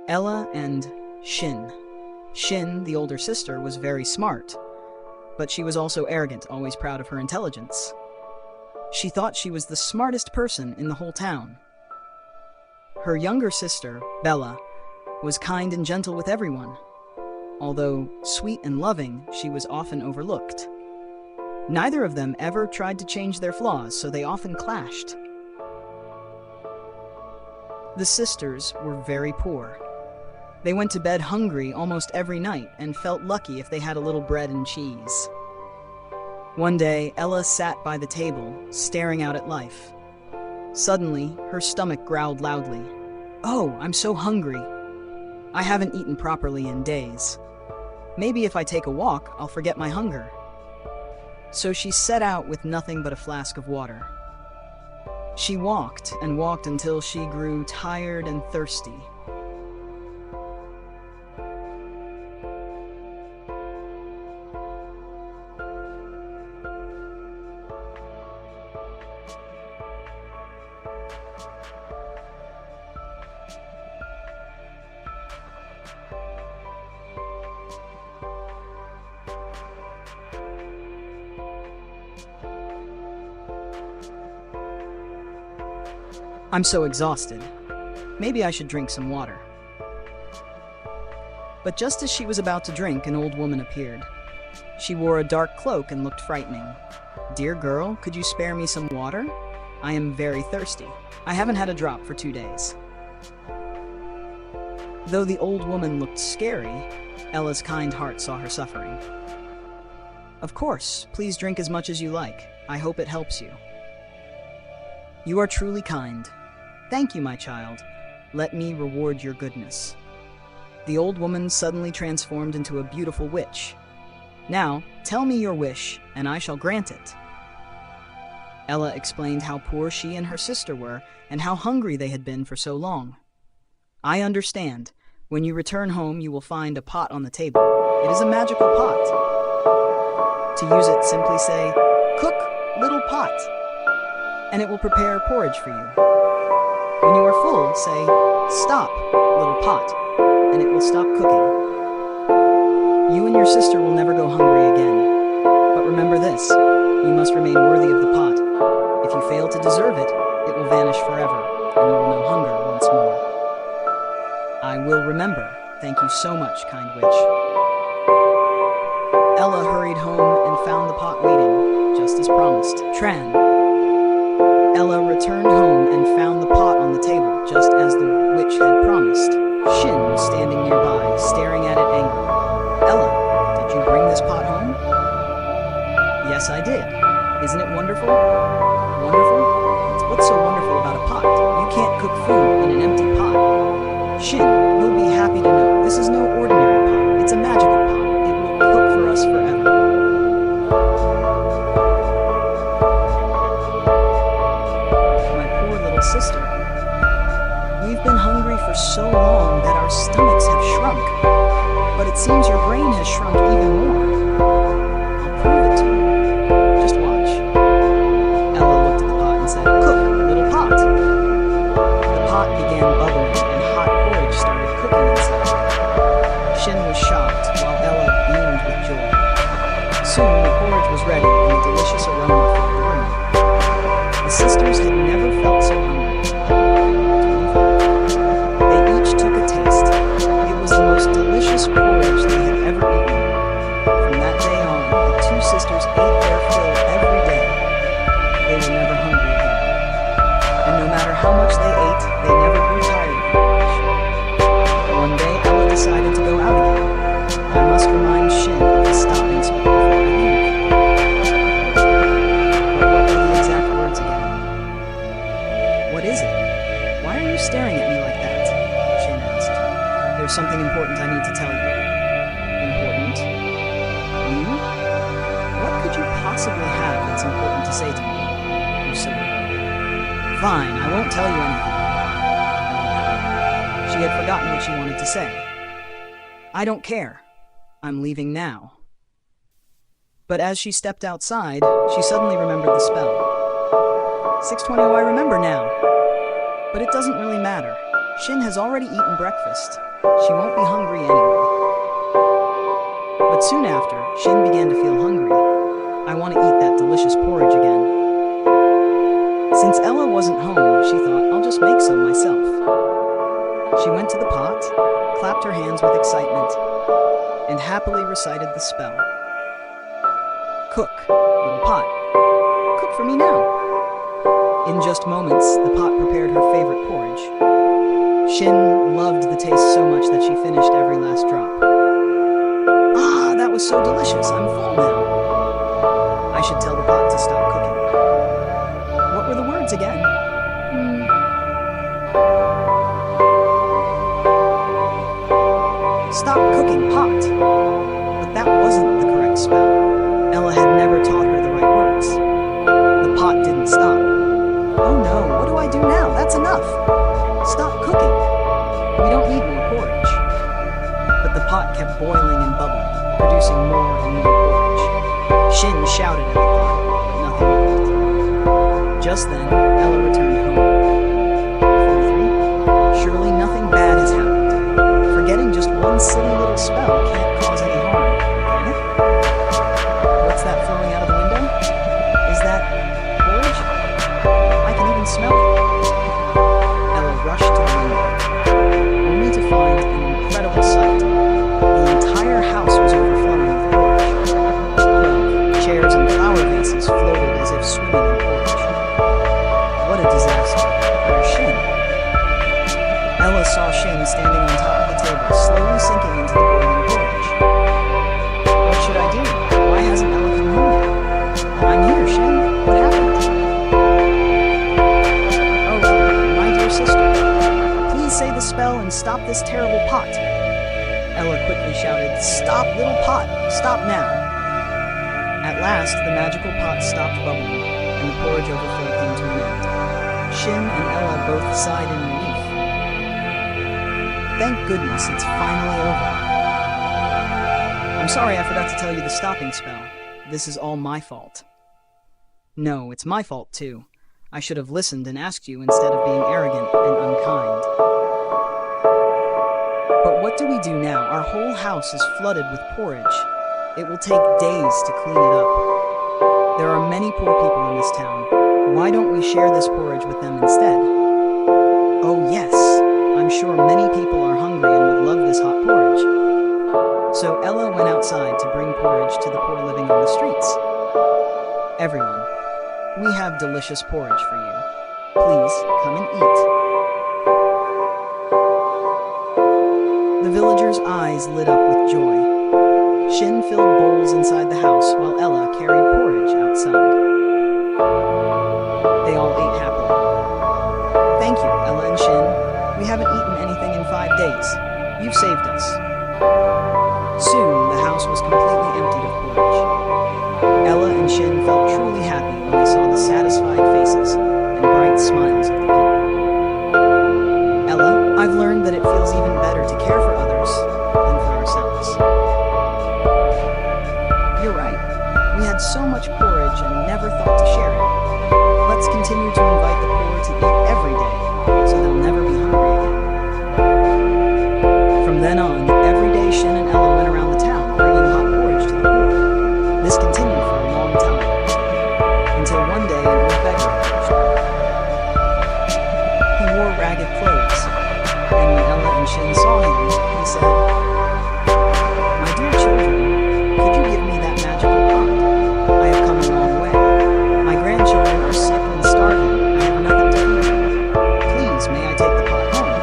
Ella and Shin. Shin, the older sister, was very smart, but she was also arrogant, always proud of her intelligence. She thought she was the smartest person in the whole town. Her younger sister, Bella, was kind and gentle with everyone. Although sweet and loving, she was often overlooked. Neither of them ever tried to change their flaws, so they often clashed. The sisters were very poor. They went to bed hungry almost every night and felt lucky if they had a little bread and cheese. One day, Ella sat by the table, staring out at life. Suddenly, her stomach growled loudly. "Oh, I'm so hungry. I haven't eaten properly in days. Maybe if I take a walk, I'll forget my hunger." So she set out with nothing but a flask of water. She walked and walked until she grew tired and thirsty. "I'm so exhausted. Maybe I should drink some water." But just as she was about to drink, an old woman appeared. She wore a dark cloak and looked frightening. "Dear girl, could you spare me some water? I am very thirsty. I haven't had a drop for 2 days." Though the old woman looked scary, Ella's kind heart saw her suffering. "Of course, please drink as much as you like. I hope it helps you." "You are truly kind. Thank you, my child. Let me reward your goodness." The old woman suddenly transformed into a beautiful witch. "Now, tell me your wish, and I shall grant it." Ella explained how poor she and her sister were, and how hungry they had been for so long. "I understand. When you return home, you will find a pot on the table. It is a magical pot. To use it, simply say, 'Cook, little pot,' and it will prepare porridge for you. When you are full, say, 'Stop, little pot,' and it will stop cooking. You and your sister will never go hungry again. But remember this, you must remain worthy of the pot. If you fail to deserve it, it will vanish forever, and you will know hunger once more." "I will remember. Thank you so much, kind witch." Ella hurried home and found the pot waiting, just as promised. Ella returned home and found the pot on the table, just as the witch had promised. Shin was standing nearby, staring at it angrily. "Ella, did you bring this pot home?" "Yes, I did. Isn't it wonderful?" "Wonderful? What's so wonderful about a pot? You can't cook food in an empty pot." "Shin, you'll be happy to know this is no ordinary pot. It's a magical pot. It will cook for us forever." "Sister, we've been hungry for so long that our stomachs have shrunk, but it seems your brain has shrunk even more. I'll prove it to you. Just watch." Ella looked at the pot and said, "Cook, little pot." The pot began bubbling and hot porridge started cooking inside. Shin was shocked while Ella beamed with joy. Soon the porridge was ready and a delicious aroma filled the room. The sisters had never felt so hungry. They each took a taste. It was the most delicious porridge they had ever eaten. From that day on, the two sisters ate their fill every day. They were never hungry again. And no matter how much they ate, they never grew tired of porridge. One day, Ella decided to go out again. "I must remind Shin of the stopping spot before I leave." But what were the exact words again? "What is it? Why are you staring at me like that?" Shin asked. "There's something important I need to tell you." "Important? You? What could you possibly have that's important to say to me? You silly girl." "Fine, I won't tell you anything." She had forgotten what she wanted to say. "I don't care. I'm leaving now." But as she stepped outside, she suddenly remembered the spell. 6:20, I remember now. But it doesn't really matter. Shin has already eaten breakfast. She won't be hungry anyway. But soon after, Shin began to feel hungry. I want to eat that delicious porridge again. Since Ella wasn't home, she thought, I'll just make some myself. She went to the pot, clapped her hands with excitement, and happily recited the spell. Cook, little pot. Cook for me now. In just moments, the pot prepared her favorite porridge. Shin loved the taste so much that she finished every last drop. Ah, that was so delicious. I'm full now. I should tell the pot to stop cooking. What were the words again? Stop cooking, pot. But that wasn't the correct spell. Ella had never taught her the right words. The pot didn't stop. Oh no, what do I do now? That's enough. Stop cooking. We don't need more porridge. But the pot kept boiling and bubbling, producing more and more porridge. Shin shouted at the pot, but nothing worked. Just then, Ella returned home. 43. Surely nothing bad has happened. Forgetting just one silly little spell can't cause any harm, can it? What's that flowing out of the window? Is that porridge? I can even smell it. Ella rushed to the window, only to find an incredible sight. The entire house was overflowing with porridge. Chairs and flower vases floated as if swimming in porridge. What a disaster. Where's Shin? Ella saw Shin standing on top of the table, slowly sinking into the boiling porridge. What should I do? Why hasn't Ella come home yet? I'm here, Shin. What happened? Oh, my dear sister. Please say the spell and stop this terrible pot. Ella quickly shouted, Stop, little pot! Stop now! At last, the magical pot stopped bubbling, and the porridge overflow came to an end. Shin and Ella both sighed in relief. Thank goodness it's finally over. I'm sorry I forgot to tell you the stopping spell. This is all my fault. No, it's my fault too. I should have listened and asked you instead of being arrogant and unkind. But what do we do now? Our whole house is flooded with porridge. It will take days to clean it up. There are many poor people in this town. Why don't we share this porridge with them instead? Oh yes, I'm sure many people are hungry and would love this hot porridge. So Ella went outside to bring porridge to the poor living on the streets. Everyone, we have delicious porridge for you. Please come and eat. The villagers' eyes lit up with joy. Shin filled bowls inside the house while Ella carried porridge outside. They all ate happily. Thank you, Ella and Shin. We haven't eaten anything in 5 days. You've saved us. Soon, the house was completely emptied of porridge. Ella and Shin felt truly happy when they saw the satisfied faces and bright smiles of the people. Ella, I've learned that it feels even better to care for others than for ourselves. You're right. We had so much porridge and never thought to share it. Let's continue to invite the poor to eat every day, so they'll never be hungry again. From then on, every day Shin and Ella went around the town bringing hot porridge to the poor. This continued for a long time, until one day an old beggar approached. He wore ragged clothes, and when Ella and Shin saw him, he said, My dear children, could you give me that magical pot? I have come a long way. My grandchildren are sick and starving. I have nothing to feed them. Please, may I take the pot home?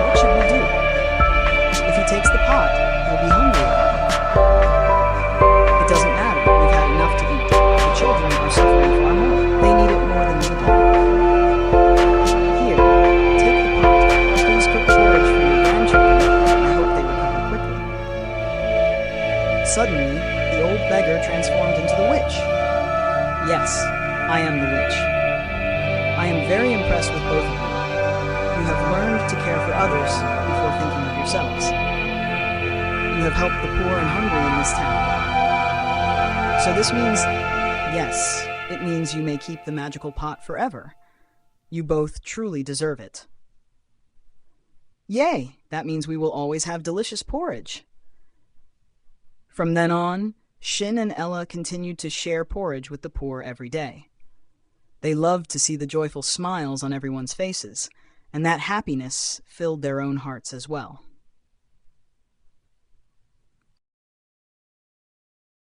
What should we do? If he takes the pot, he'll be hungry again. It doesn't matter. We've had enough to eat. The children are suffering far more. They need it more than we do. Here, take the pot. Please cook porridge for your grandchildren. I hope they recover quickly. Suddenly, the old beggar transformed into the witch. Yes, I am the witch. I am very impressed with both of you. You have learned to care for others before thinking of yourselves. You have helped the poor and hungry in this town. So this means, yes, it means you may keep the magical pot forever. You both truly deserve it. Yay, that means we will always have delicious porridge. From then on, Shin and Ella continued to share porridge with the poor every day. They loved to see the joyful smiles on everyone's faces, and that happiness filled their own hearts as well.